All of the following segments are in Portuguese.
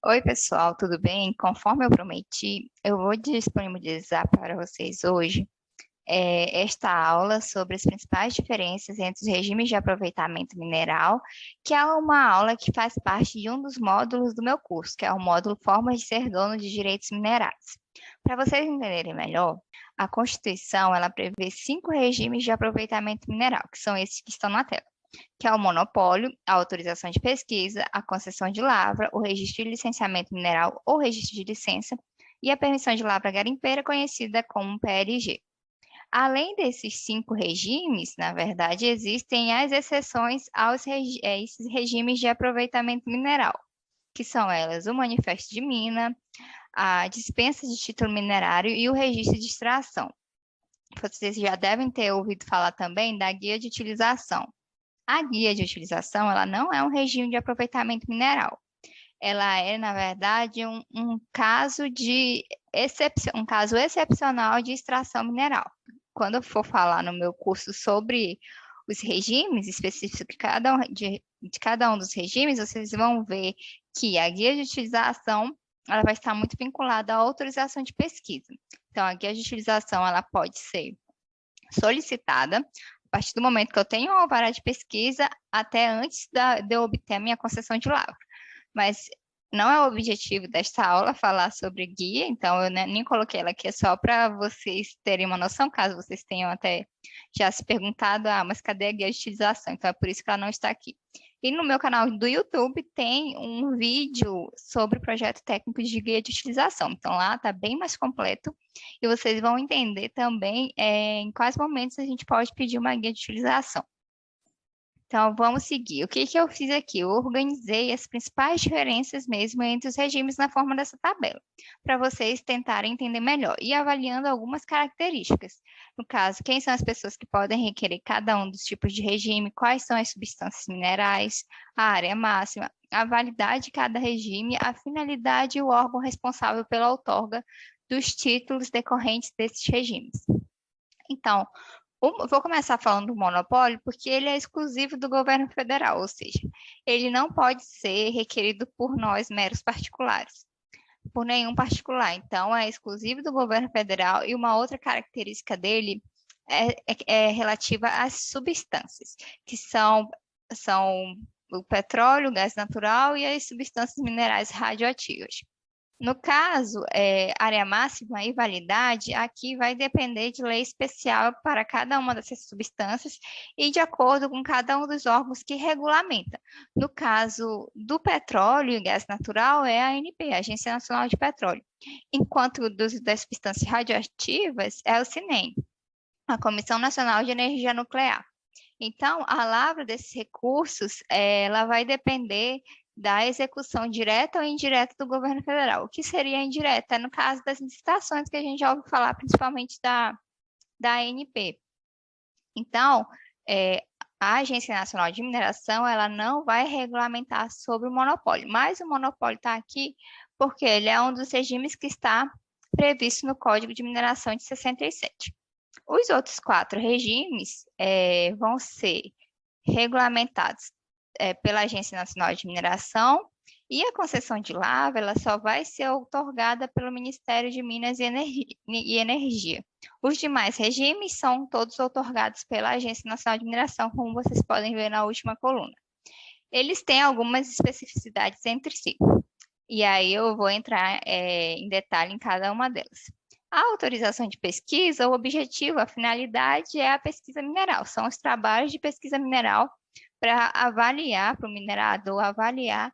Oi, pessoal, tudo bem? Conforme eu prometi, eu vou disponibilizar para vocês hoje esta aula sobre as principais diferenças entre os regimes de aproveitamento mineral, que é uma aula que faz parte de um dos módulos do meu curso, que é o módulo Formas de Ser Dono de Direitos Minerais. Para vocês entenderem melhor, a Constituição ela prevê 5 regimes de aproveitamento mineral, que são esses que estão na tela, que é o monopólio, a autorização de pesquisa, a concessão de lavra, o registro de licenciamento mineral ou registro de licença e a permissão de lavra garimpeira, conhecida como PLG. Além desses 5 regimes, na verdade, existem as exceções aos esses regimes de aproveitamento mineral, que são elas o manifesto de mina, a dispensa de título minerário e o registro de extração. Vocês já devem ter ouvido falar também da guia de utilização. A guia de utilização, ela não é um regime de aproveitamento mineral. Ela é, na verdade, um caso um caso excepcional de extração mineral. Quando eu for falar no meu curso sobre os regimes específicos de cada um dos regimes, vocês vão ver que a guia de utilização ela vai estar muito vinculada à autorização de pesquisa. Então, a guia de utilização ela pode ser solicitada a partir do momento que eu tenho uma alvará de pesquisa até antes de eu obter a minha concessão de lavra. Mas não é o objetivo desta aula falar sobre guia, então eu nem coloquei ela aqui, é só para vocês terem uma noção, caso vocês tenham até já se perguntado, mas cadê a guia de utilização? Então é por isso que ela não está aqui. E no meu canal do YouTube tem um vídeo sobre o projeto técnico de guia de utilização. Então lá está bem mais completo e vocês vão entender também em quais momentos a gente pode pedir uma guia de utilização. Então, vamos seguir. O que que eu fiz aqui? Eu organizei as principais diferenças mesmo entre os regimes na forma dessa tabela, para vocês tentarem entender melhor e avaliando algumas características. No caso, quem são as pessoas que podem requerer cada um dos tipos de regime, quais são as substâncias minerais, a área máxima, a validade de cada regime, a finalidade e o órgão responsável pela outorga dos títulos decorrentes desses regimes. Então, vou começar falando do monopólio, porque ele é exclusivo do governo federal, ou seja, ele não pode ser requerido por nós, meros particulares, por nenhum particular. Então, é exclusivo do governo federal e uma outra característica dele é relativa às substâncias, que são o petróleo, o gás natural e as substâncias minerais radioativas. No caso, área máxima e validade, aqui vai depender de lei especial para cada uma dessas substâncias e de acordo com cada um dos órgãos que regulamenta. No caso do petróleo e gás natural, é a ANP, a Agência Nacional de Petróleo, enquanto das substâncias radioativas é o CINEM, a Comissão Nacional de Energia Nuclear. Então, a lavra desses recursos, ela vai depender da execução direta ou indireta do governo federal. O que seria indireta? No caso das licitações que a gente já ouviu falar, principalmente da ANP. Então, a Agência Nacional de Mineração, ela não vai regulamentar sobre o monopólio, mas o monopólio está aqui porque ele é um dos regimes que está previsto no Código de Mineração de 67. Os outros 4 regimes vão ser regulamentados pela Agência Nacional de Mineração e a concessão de lavra ela só vai ser outorgada pelo Ministério de Minas e Energia. Os demais regimes são todos outorgados pela Agência Nacional de Mineração, como vocês podem ver na última coluna. Eles têm algumas especificidades entre si, e aí eu vou entrar em detalhe em cada uma delas. A autorização de pesquisa, o objetivo, a finalidade é a pesquisa mineral, são os trabalhos de pesquisa mineral para avaliar, para o minerador avaliar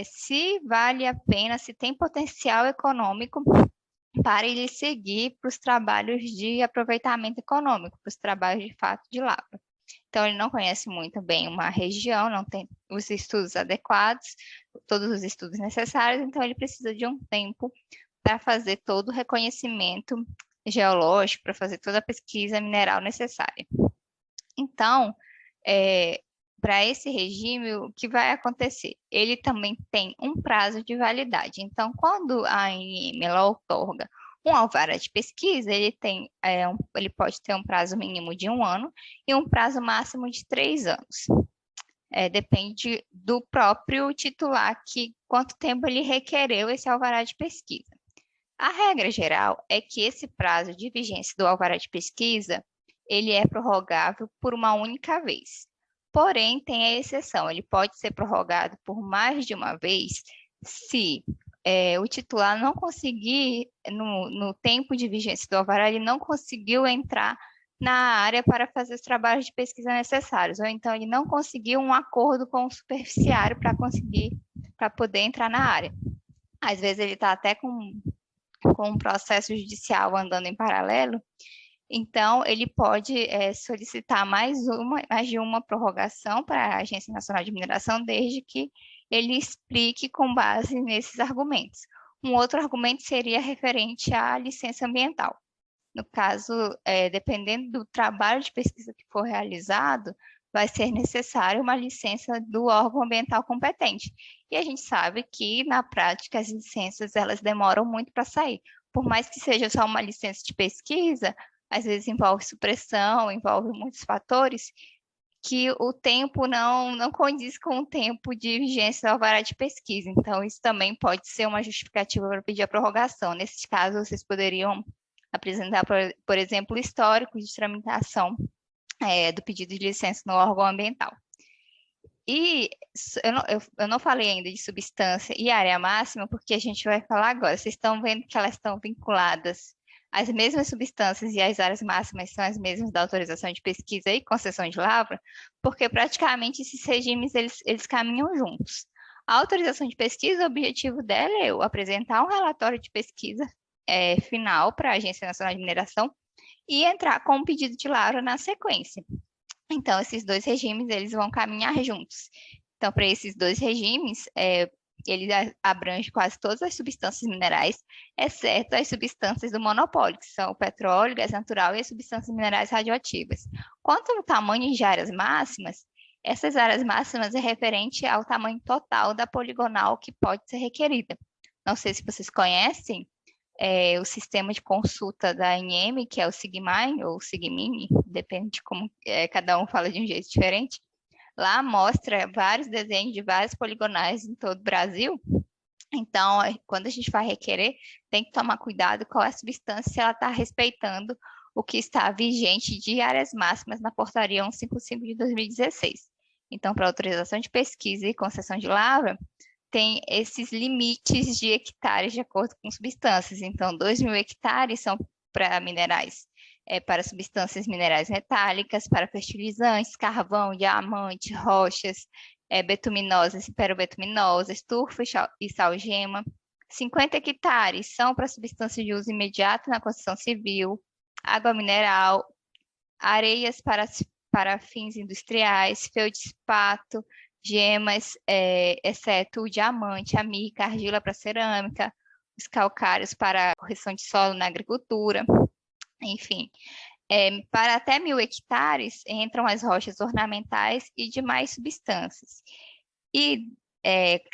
se vale a pena, se tem potencial econômico para ele seguir para os trabalhos de aproveitamento econômico, para os trabalhos de fato de lavra. Então, ele não conhece muito bem uma região, não tem os estudos adequados, todos os estudos necessários, então ele precisa de um tempo para fazer todo o reconhecimento geológico, para fazer toda a pesquisa mineral necessária. Então, para esse regime, o que vai acontecer? Ele também tem um prazo de validade. Então, quando a ANM outorga um alvará de pesquisa, ele pode ter um prazo mínimo de 1 ano e um prazo máximo de 3 anos. depende do próprio titular, que quanto tempo ele requereu esse alvará de pesquisa. A regra geral é que esse prazo de vigência do alvará de pesquisa, ele é prorrogável por uma única vez. Porém, tem a exceção, ele pode ser prorrogado por mais de uma vez se o titular não conseguir, no tempo de vigência do alvará, ele não conseguiu entrar na área para fazer os trabalhos de pesquisa necessários, ou então ele não conseguiu um acordo com o superficiário para poder entrar na área. Às vezes ele está até com um processo judicial andando em paralelo, então ele pode solicitar mais de uma prorrogação para a Agência Nacional de Mineração, desde que ele explique com base nesses argumentos. Um outro argumento seria referente à licença ambiental. No caso, dependendo do trabalho de pesquisa que for realizado, vai ser necessário uma licença do órgão ambiental competente. E a gente sabe que, na prática, as licenças elas demoram muito para sair. Por mais que seja só uma licença de pesquisa, às vezes envolve supressão, envolve muitos fatores, que o tempo não condiz com o tempo de vigência do alvará de pesquisa. Então, isso também pode ser uma justificativa para pedir a prorrogação. Nesse caso, vocês poderiam apresentar, por exemplo, o histórico de tramitação do pedido de licença no órgão ambiental. E eu não falei ainda de substância e área máxima, porque a gente vai falar agora. Vocês estão vendo que elas estão vinculadas às mesmas substâncias e as áreas máximas são as mesmas da autorização de pesquisa e concessão de lavra, porque praticamente esses regimes eles caminham juntos. A autorização de pesquisa, o objetivo dela é eu apresentar um relatório de pesquisa final para a Agência Nacional de Mineração e entrar com um pedido de lavra na sequência. Então, esses dois regimes, eles vão caminhar juntos. Então, para esses dois regimes, ele abrange quase todas as substâncias minerais, exceto as substâncias do monopólio, que são o petróleo, gás natural e as substâncias minerais radioativas. Quanto ao tamanho de áreas máximas, essas áreas máximas é referente ao tamanho total da poligonal que pode ser requerida. Não sei se vocês conhecem, o sistema de consulta da ANM, que é o SIGMAI ou SIGMINI, depende de como cada um fala de um jeito diferente. Lá mostra vários desenhos de várias poligonais em todo o Brasil. Então, quando a gente vai requerer, tem que tomar cuidado com a substância se ela está respeitando o que está vigente de áreas máximas na portaria 155 de 2016. Então, para autorização de pesquisa e concessão de lavra, tem esses limites de hectares de acordo com substâncias. Então, 2.000 hectares são para minerais, para substâncias minerais metálicas, para fertilizantes, carvão, diamante, rochas, betuminosas e perobetuminosas, turfo e salgema. 50 hectares são para substâncias de uso imediato na construção civil, água mineral, areias para fins industriais, feldspato, gemas, exceto o diamante, a mica, a argila para cerâmica, os calcários para correção de solo na agricultura, enfim. Para até 1.000 hectares entram as rochas ornamentais e demais substâncias. E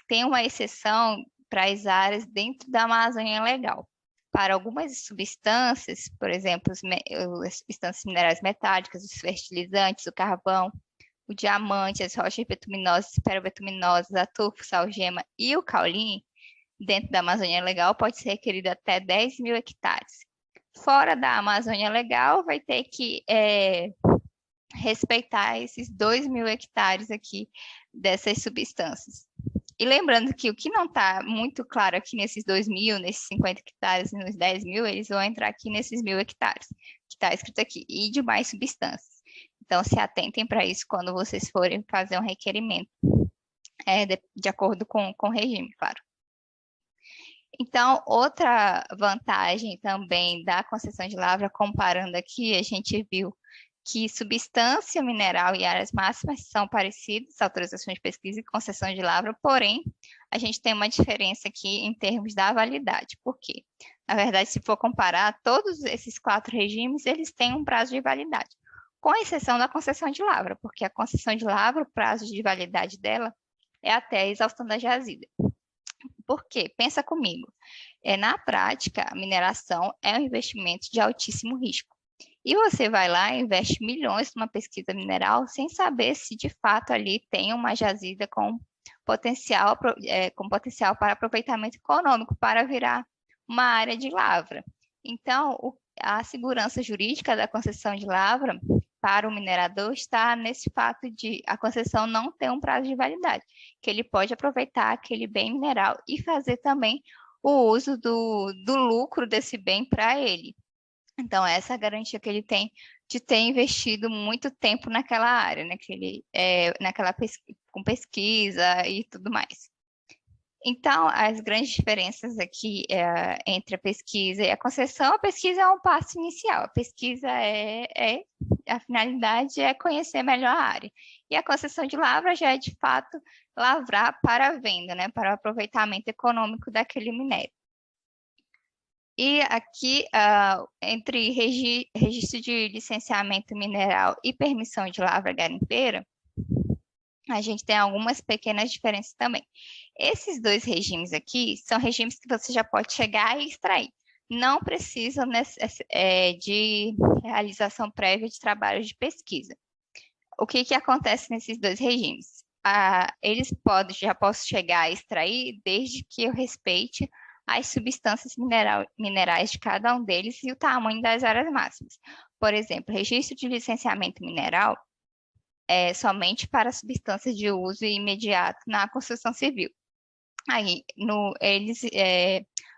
tem uma exceção para as áreas dentro da Amazônia Legal. Para algumas substâncias, por exemplo, as substâncias minerais metálicas, os fertilizantes, o carvão, o diamante, as rochas betuminosas, perobetuminosas, a turfo, salgema e o caulin, dentro da Amazônia Legal, pode ser requerido até 10.000 hectares. Fora da Amazônia Legal, vai ter que respeitar esses 2.000 hectares aqui dessas substâncias. E lembrando que o que não está muito claro aqui nesses 2.000, nesses 50 hectares e nos 10.000, eles vão entrar aqui nesses 1.000 hectares, que está escrito aqui, e demais substâncias. Então, se atentem para isso quando vocês forem fazer um requerimento, de acordo com o regime, claro. Então, outra vantagem também da concessão de lavra, comparando aqui, a gente viu que substância mineral e áreas máximas são parecidas, autorização de pesquisa e concessão de lavra, porém, a gente tem uma diferença aqui em termos da validade. Por quê? Na verdade, se for comparar, todos esses 4 regimes, eles têm um prazo de validade, com exceção da concessão de lavra, porque a concessão de lavra, o prazo de validade dela é até a exaustão da jazida. Por quê? Pensa comigo. Na prática, a mineração é um investimento de altíssimo risco. E você vai lá e investe milhões numa pesquisa mineral sem saber se de fato ali tem uma jazida com potencial para aproveitamento econômico para virar uma área de lavra. Então, a segurança jurídica da concessão de lavra para o minerador está nesse fato de a concessão não ter um prazo de validade, que ele pode aproveitar aquele bem mineral e fazer também o uso do lucro desse bem para ele. Então, essa é a garantia que ele tem de ter investido muito tempo naquela área, né? Com pesquisa e tudo mais. Então, as grandes diferenças aqui entre a pesquisa e a concessão, a pesquisa é um passo inicial. A pesquisa a finalidade é conhecer melhor a área. E a concessão de lavra já é, de fato, lavrar para a venda, né? Para o aproveitamento econômico daquele minério. E aqui, entre registro de licenciamento mineral e permissão de lavra garimpeira, a gente tem algumas pequenas diferenças também. Esses dois regimes aqui são regimes que você já pode chegar e extrair. Não precisam de realização prévia de trabalho de pesquisa. O que acontece nesses dois regimes? Já posso chegar a extrair desde que eu respeite as substâncias minerais de cada um deles e o tamanho das áreas máximas. Por exemplo, registro de licenciamento mineral é somente para substâncias de uso imediato na construção civil. Aí,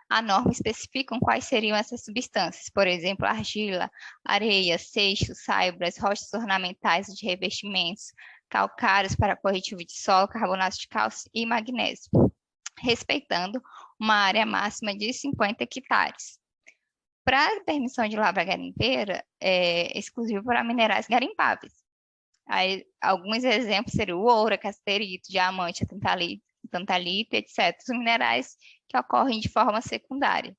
a norma especificam quais seriam essas substâncias, por exemplo, argila, areia, seixo, saibras, rochas ornamentais de revestimentos, calcários para corretivo de solo, carbonato de cálcio e magnésio, respeitando uma área máxima de 50 hectares. Para a permissão de lavra garimpeira, é exclusivo para minerais garimpáveis. Aí, alguns exemplos seriam o ouro, a casterito, diamante, a tantalito, etc. Os minerais que ocorrem de forma secundária.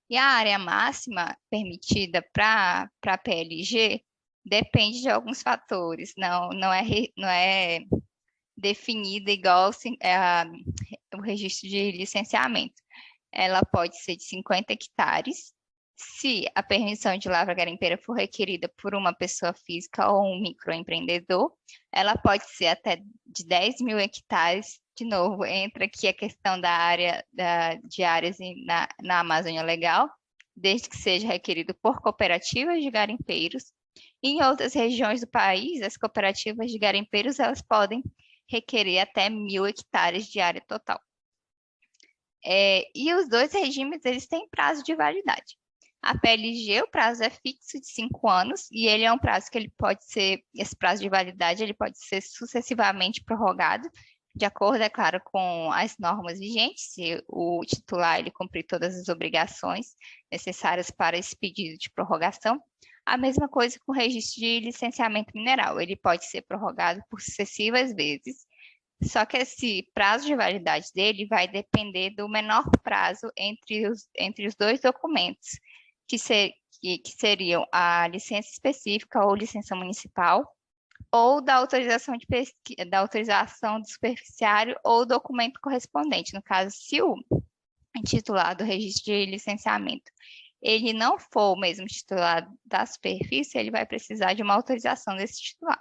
E a área máxima permitida para a PLG depende de alguns fatores, não é definida igual o registro de licenciamento. Ela pode ser de 50 hectares, se a permissão de lavra garimpeira for requerida por uma pessoa física ou um microempreendedor. Ela pode ser até de 10 mil hectares. De novo, entra aqui a questão de áreas na Amazônia Legal, desde que seja requerido por cooperativas de garimpeiros. Em outras regiões do país, as cooperativas de garimpeiros elas podem requerer até 1.000 hectares de área total. E os dois regimes eles têm prazo de validade. A PLG, o prazo é fixo de 5 anos, e ele é um prazo que esse prazo de validade ele pode ser sucessivamente prorrogado, de acordo, é claro, com as normas vigentes, se o titular ele cumprir todas as obrigações necessárias para esse pedido de prorrogação. A mesma coisa com o registro de licenciamento mineral, ele pode ser prorrogado por sucessivas vezes, só que esse prazo de validade dele vai depender do menor prazo entre os dois documentos, que seriam a licença específica ou licença municipal, ou da autorização do superficiário ou documento correspondente. No caso, se o titular do registro de licenciamento ele não for o mesmo titular da superfície, ele vai precisar de uma autorização desse titular.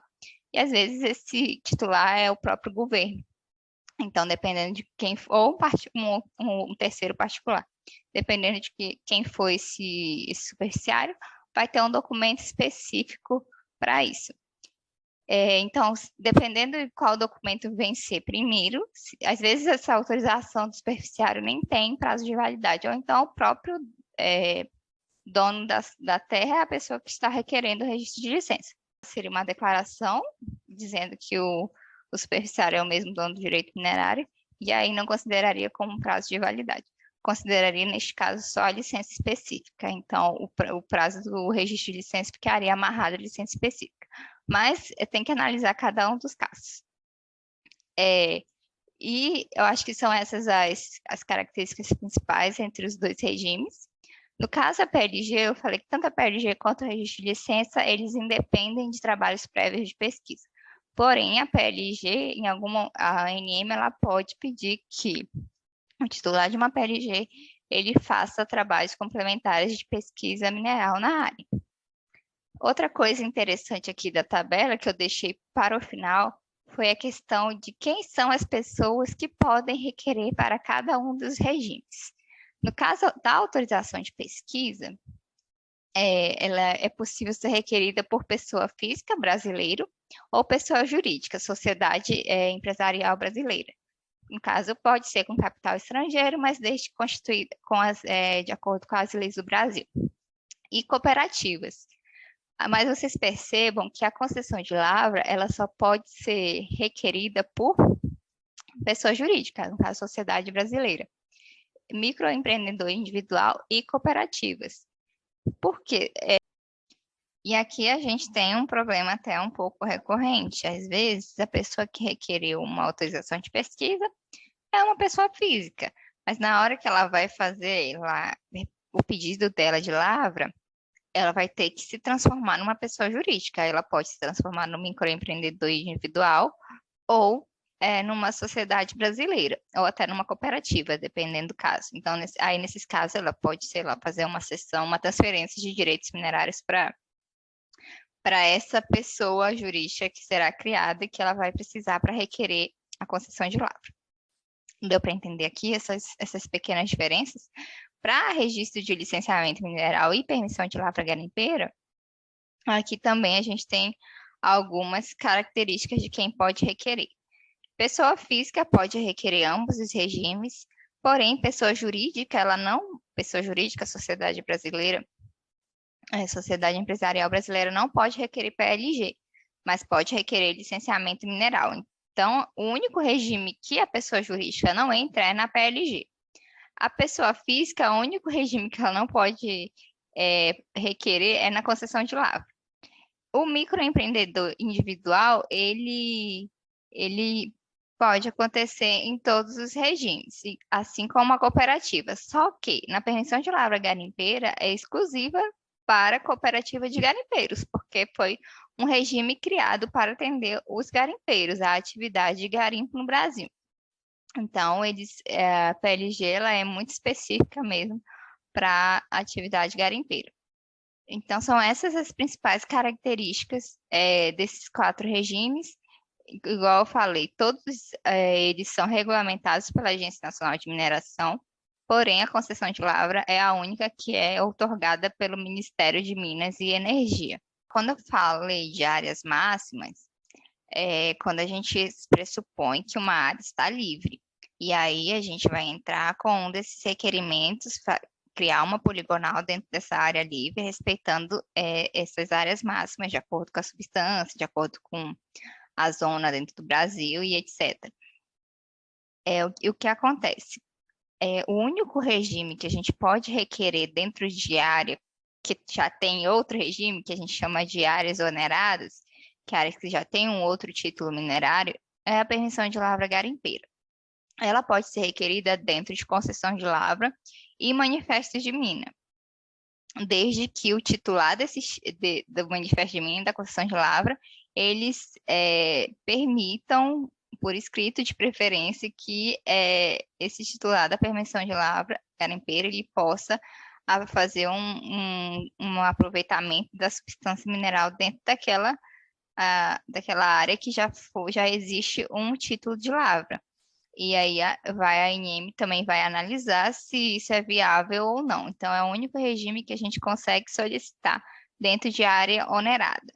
E às vezes esse titular é o próprio governo. Então, dependendo de quem for, ou um terceiro particular, dependendo de quem for esse superficiário, vai ter um documento específico para isso. Então, dependendo de qual documento vencer primeiro, às vezes essa autorização do superficiário nem tem prazo de validade, ou então o próprio dono da terra é a pessoa que está requerendo o registro de licença. Seria uma declaração dizendo que o superficiário é o mesmo dono do direito minerário, e aí não consideraria como prazo de validade. Consideraria, neste caso, só a licença específica. Então, o prazo do registro de licença ficaria amarrado à licença específica. Mas tem que analisar cada um dos casos. E eu acho que são essas as características principais entre os dois regimes. No caso da PLG, eu falei que tanto a PLG quanto o registro de licença, eles independem de trabalhos prévios de pesquisa. Porém, a PLG, a ANM, ela pode pedir que o titular de uma PLG, ele faça trabalhos complementares de pesquisa mineral na área. Outra coisa interessante aqui da tabela que eu deixei para o final foi a questão de quem são as pessoas que podem requerer para cada um dos regimes. No caso da autorização de pesquisa, ela é possível ser requerida por pessoa física brasileiro ou pessoa jurídica, sociedade empresarial brasileira. No caso, pode ser com capital estrangeiro, mas desde constituída de acordo com as leis do Brasil. E cooperativas. Mas vocês percebam que a concessão de lavra, ela só pode ser requerida por pessoa jurídica, no caso, sociedade brasileira, microempreendedor individual e cooperativas. Por quê? E aqui a gente tem um problema até um pouco recorrente. Às vezes, a pessoa que requereu uma autorização de pesquisa é uma pessoa física, mas na hora que ela vai fazer lá o pedido dela de lavra, ela vai ter que se transformar numa pessoa jurídica. Ela pode se transformar num microempreendedor individual ou numa sociedade brasileira, ou até numa cooperativa, dependendo do caso. Então, nesses casos, ela pode, sei lá, fazer uma cessão, uma transferência de direitos minerários para essa pessoa jurídica que será criada e que ela vai precisar para requerer a concessão de lavra. Deu para entender aqui essas pequenas diferenças? Para registro de licenciamento mineral e permissão de lavra garimpeira, aqui também a gente tem algumas características de quem pode requerer. Pessoa física pode requerer ambos os regimes, porém, pessoa jurídica, pessoa jurídica, sociedade brasileira, Sociedade Empresarial Brasileira não pode requerer PLG, mas pode requerer licenciamento mineral. Então, o único regime que a pessoa jurídica não entra é na PLG. A pessoa física, o único regime que ela não pode requerer é na concessão de lavra. O microempreendedor individual, ele pode acontecer em todos os regimes, assim como a cooperativa. Só que na permissão de lavra garimpeira é exclusiva para a cooperativa de garimpeiros, porque foi um regime criado para atender os garimpeiros, a atividade de garimpo no Brasil. Então, a PLG ela é muito específica mesmo para a atividade garimpeira. Então, são essas as principais características desses 4 regimes. Igual eu falei, todos eles são regulamentados pela Agência Nacional de Mineração, porém a concessão de lavra é a única que é outorgada pelo Ministério de Minas e Energia. Quando eu falei de áreas máximas, quando a gente pressupõe que uma área está livre. E aí a gente vai entrar com um desses requerimentos, criar uma poligonal dentro dessa área livre, respeitando essas áreas máximas, de acordo com a substância, de acordo com a zona dentro do Brasil e etc. O que acontece? O único regime que a gente pode requerer dentro de área que já tem outro regime, que a gente chama de áreas oneradas, que áreas que já tem um outro título minerário, é a permissão de lavra garimpeira. Ela pode ser requerida dentro de concessão de lavra e manifesto de mina, desde que o titular do manifesto de mina, da concessão de lavra, eles permitam, por escrito de preferência, que esse titular da permissão de lavra garimpeira ele possa fazer um aproveitamento da substância mineral dentro daquela área que já existe um título de lavra. E aí a ANM também vai analisar se isso é viável ou não. Então, é o único regime que a gente consegue solicitar dentro de área onerada.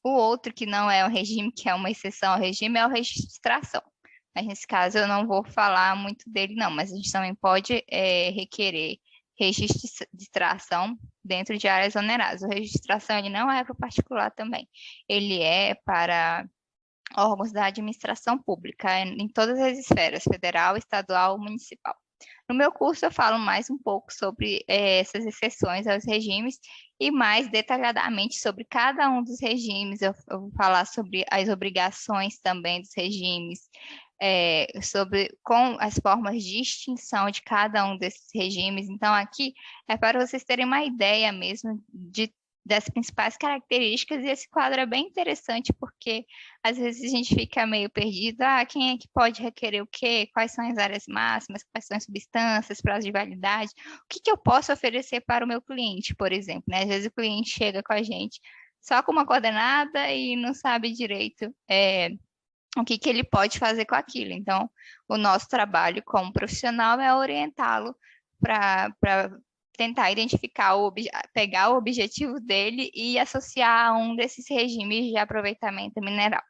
O outro que não é um regime, que é uma exceção ao regime, é o registro de extração. Mas nesse caso eu não vou falar muito dele não, mas a gente também pode requerer registro de extração dentro de áreas oneradas. O registro de extração ele não é para o particular também. Ele é para órgãos da administração pública em todas as esferas, federal, estadual, municipal. No meu curso eu falo mais um pouco sobre essas exceções aos regimes e mais detalhadamente sobre cada um dos regimes. Eu vou falar sobre as obrigações também dos regimes, sobre com as formas de extinção de cada um desses regimes. Então, aqui é para vocês terem uma ideia mesmo das principais características, e esse quadro é bem interessante porque às vezes a gente fica meio perdido, quem é que pode requerer o quê? Quais são as áreas máximas, quais são as substâncias, prazo de validade, o que eu posso oferecer para o meu cliente, por exemplo, né? Às vezes o cliente chega com a gente só com uma coordenada e não sabe direito o que que ele pode fazer com aquilo. Então, o nosso trabalho como profissional é orientá-lo para tentar identificar, pegar o objetivo dele e associar a um desses regimes de aproveitamento mineral.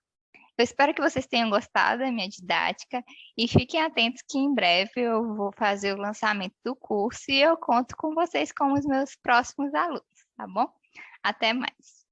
Eu espero que vocês tenham gostado da minha didática e fiquem atentos que em breve eu vou fazer o lançamento do curso e eu conto com vocês como os meus próximos alunos, tá bom? Até mais!